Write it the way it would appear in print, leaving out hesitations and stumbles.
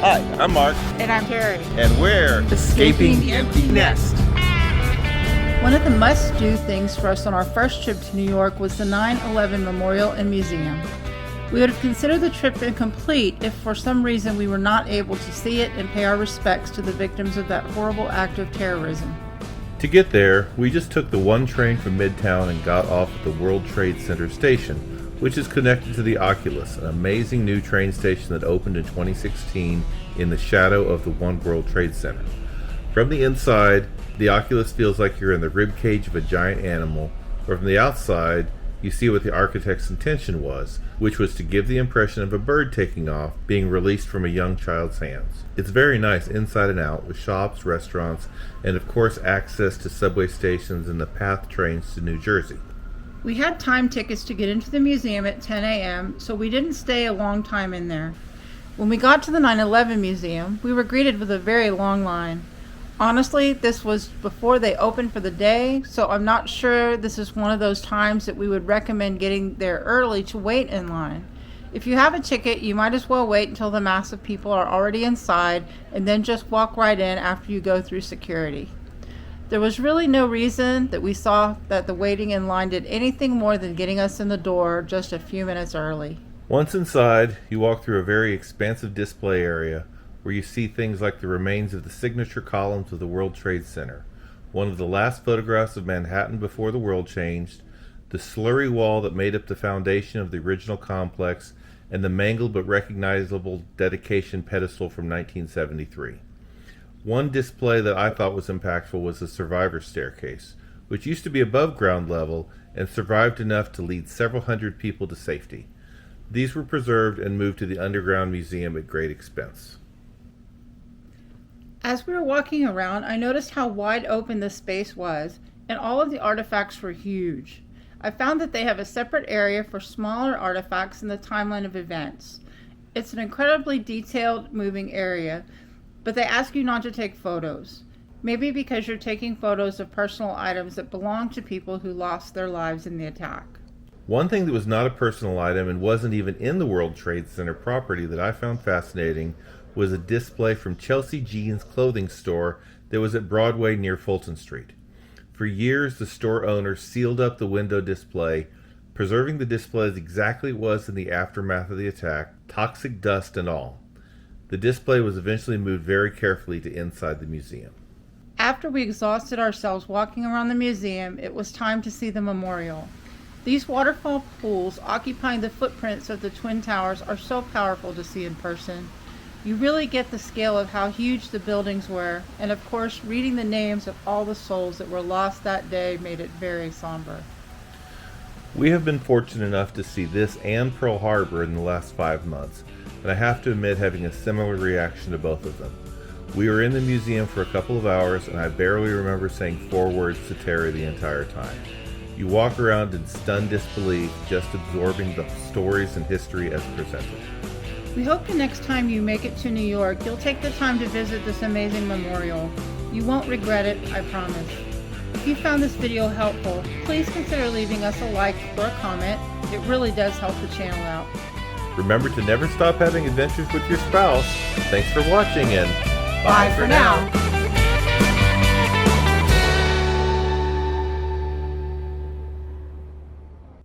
Hi, I'm Mark. And I'm Terry. And we're Escaping the Empty Nest. One of the must-do things for us on our first trip to New York was the 9/11 Memorial and Museum. We would have considered the trip incomplete if for some reason we were not able to see it and pay our respects to the victims of that horrible act of terrorism. To get there, we just took the one train from Midtown and got off at the World Trade Center station, which is connected to the Oculus, an amazing new train station that opened in 2016 in the shadow of the One World Trade Center. From the inside, the Oculus feels like you're in the ribcage of a giant animal, or from the outside, you see what the architect's intention was, which was to give the impression of a bird taking off, being released from a young child's hands. It's very nice inside and out, with shops, restaurants, and of course access to subway stations and the PATH trains to New Jersey. We had time tickets to get into the museum at 10 a.m., so we didn't stay a long time in there. When we got to the 9/11 museum, we were greeted with a very long line. Honestly, this was before they opened for the day, so I'm not sure this is one of those times that we would recommend getting there early to wait in line. If you have a ticket, you might as well wait until the mass of people are already inside and then just walk right in after you go through security. There was really no reason that we saw that the waiting in line did anything more than getting us in the door just a few minutes early. Once inside, you walk through a very expansive display area where you see things like the remains of the signature columns of the World Trade Center, one of the last photographs of Manhattan before the world changed, the slurry wall that made up the foundation of the original complex, and the mangled but recognizable dedication pedestal from 1973. One display that I thought was impactful was the survivor staircase, which used to be above ground level and survived enough to lead several hundred people to safety. These were preserved and moved to the underground museum at great expense. As we were walking around, I noticed how wide open this space was, and all of the artifacts were huge. I found that they have a separate area for smaller artifacts in the timeline of events. It's an incredibly detailed, moving area, but they ask you not to take photos. Maybe because you're taking photos of personal items that belong to people who lost their lives in the attack. One thing that was not a personal item and wasn't even in the World Trade Center property that I found fascinating was a display from Chelsea Jeans clothing store that was at Broadway near Fulton Street. For years, the store owner sealed up the window display, preserving the display as exactly it was in the aftermath of the attack, toxic dust and all. The display was eventually moved very carefully to inside the museum. After we exhausted ourselves walking around the museum, it was time to see the memorial. These waterfall pools occupying the footprints of the Twin Towers are so powerful to see in person. You really get the scale of how huge the buildings were, and of course, reading the names of all the souls that were lost that day made it very somber. We have been fortunate enough to see this and Pearl Harbor in the last 5 months, and I have to admit having a similar reaction to both of them. We were in the museum for a couple of hours, and I barely remember saying 4 words to Terry the entire time. You walk around in stunned disbelief, just absorbing the stories and history as presented. We hope the next time you make it to New York, you'll take the time to visit this amazing memorial. You won't regret it, I promise. If you found this video helpful, please consider leaving us a like or a comment. It really does help the channel out. Remember to never stop having adventures with your spouse. Thanks for watching, and Bye for now.